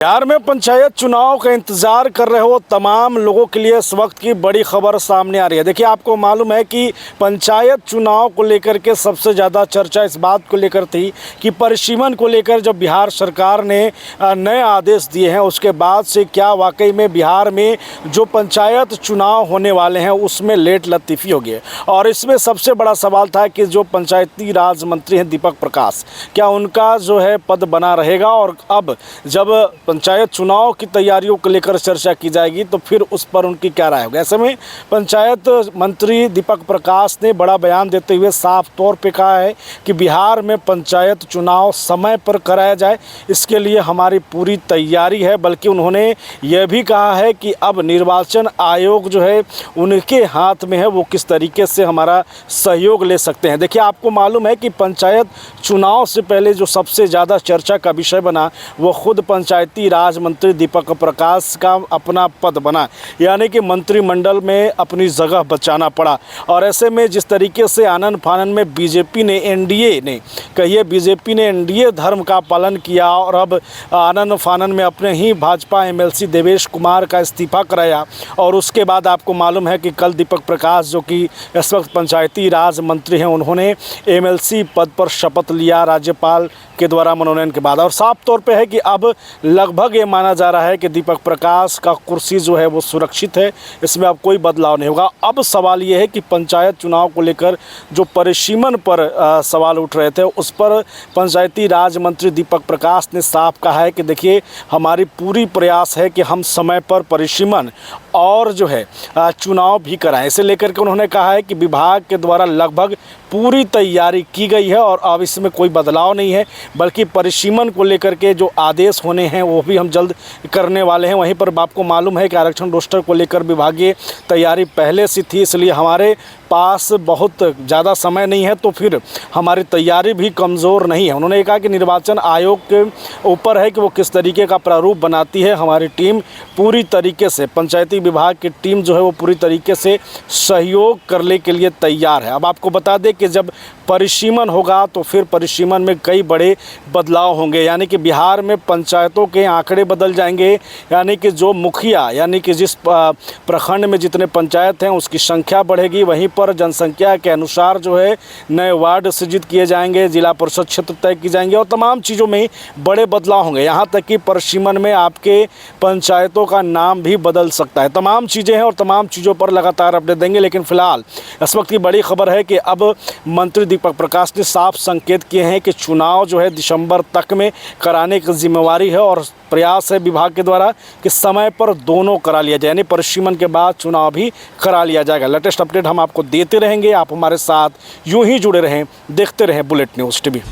बिहार में पंचायत चुनाव का इंतजार कर रहे हो तमाम लोगों के लिए इस वक्त की बड़ी खबर सामने आ रही है। देखिए, आपको मालूम है कि पंचायत चुनाव को लेकर के सबसे ज़्यादा चर्चा इस बात को लेकर थी कि परिसीमन को लेकर जब बिहार सरकार ने नए आदेश दिए हैं उसके बाद से क्या वाकई में बिहार में जो पंचायत चुनाव होने वाले हैं उसमें लेट लतीफ़ी हो गई। और इसमें सबसे बड़ा सवाल था कि जो पंचायती राज मंत्री हैं दीपक प्रकाश, क्या उनका जो है पद बना रहेगा। और अब जब पंचायत चुनाव की तैयारियों को लेकर चर्चा की जाएगी तो फिर उस पर उनकी क्या राय होगी। ऐसे में पंचायत मंत्री दीपक प्रकाश ने बड़ा बयान देते हुए साफ तौर पे कहा है कि बिहार में पंचायत चुनाव समय पर कराया जाए, इसके लिए हमारी पूरी तैयारी है। बल्कि उन्होंने यह भी कहा है कि अब निर्वाचन आयोग जो है उनके हाथ में है, वो किस तरीके से हमारा सहयोग ले सकते हैं। देखिए, आपको मालूम है कि पंचायत चुनाव से पहले जो सबसे ज़्यादा चर्चा का विषय बना वो खुद पंचायती राज मंत्री दीपक प्रकाश का अपना पद बना, यानी कि मंत्रिमंडल में अपनी जगह बचाना पड़ा। और ऐसे में जिस तरीके से आनन फानन में बीजेपी ने एनडीए धर्म का पालन किया और अब आनन फानन में अपने ही भाजपा एमएलसी देवेश कुमार का इस्तीफा कराया। और उसके बाद आपको मालूम है कि कल दीपक प्रकाश जो कि इस वक्त पंचायती राज मंत्री हैं, उन्होंने एमएलसी पद पर शपथ लिया राज्यपाल के द्वारा मनोनयन के बाद। और साफ तौर पे है कि अब लगभग ये माना जा रहा है कि दीपक प्रकाश का कुर्सी जो है वो सुरक्षित है, इसमें अब कोई बदलाव नहीं होगा। अब सवाल ये है कि पंचायत चुनाव को लेकर जो परिसीमन पर सवाल उठ रहे थे उस पर पंचायती राज मंत्री दीपक प्रकाश ने साफ कहा है कि देखिए, हमारी पूरी प्रयास है कि हम समय पर परिसीमन और जो है चुनाव भी कराएं। इसे लेकर के उन्होंने कहा है कि विभाग के द्वारा लगभग पूरी तैयारी की गई है और अब इसमें कोई बदलाव नहीं है, बल्कि परिसीमन को लेकर के जो आदेश होने हैं वो भी हम जल्द करने वाले हैं। वहीं पर आपको मालूम है कि आरक्षण रोस्टर को लेकर विभागीय तैयारी पहले से थी, इसलिए हमारे पास बहुत ज़्यादा समय नहीं है, तो फिर हमारी तैयारी भी कमज़ोर नहीं है। उन्होंने कहा कि निर्वाचन आयोग के ऊपर है कि वो किस तरीके का प्रारूप बनाती है। हमारी टीम पूरी तरीके से, पंचायती विभाग की टीम जो है वो पूरी तरीके से सहयोग करने के लिए तैयार है। अब आपको बता दें कि जब परिसीमन होगा तो फिर परिसीमन में कई बड़े बदलाव होंगे, यानी कि बिहार में पंचायतों के आंकड़े बदल जाएंगे। यानी कि जो मुखिया, यानी कि जिस प्रखंड में जितने पंचायत हैं उसकी संख्या बढ़ेगी, वहीं पर जनसंख्या के अनुसार जो है नए वार्ड सृजित किए जाएंगे, जिला परिषद क्षेत्र तय की जाएंगे और तमाम चीज़ों में बड़े बदलाव होंगे। यहाँ तक कि परिसीमन में आपके पंचायतों का नाम भी बदल सकता है। तमाम चीज़ें हैं और तमाम चीज़ों पर लगातार अपडेट देंगे। लेकिन फिलहाल इस वक्त की बड़ी खबर है कि अब मंत्री दीपक प्रकाश ने साफ संकेत किए हैं कि चुनाव जो है दिसंबर तक में कराने की जिम्मेवारी है और प्रयास है विभाग के द्वारा कि समय पर दोनों करा लिया जाए, यानी परिसीमन के बाद चुनाव भी करा लिया जाएगा। लेटेस्ट अपडेट हम आपको देते रहेंगे, आप हमारे साथ यूं ही जुड़े रहें, देखते रहें बुलेट न्यूज़ टीवी।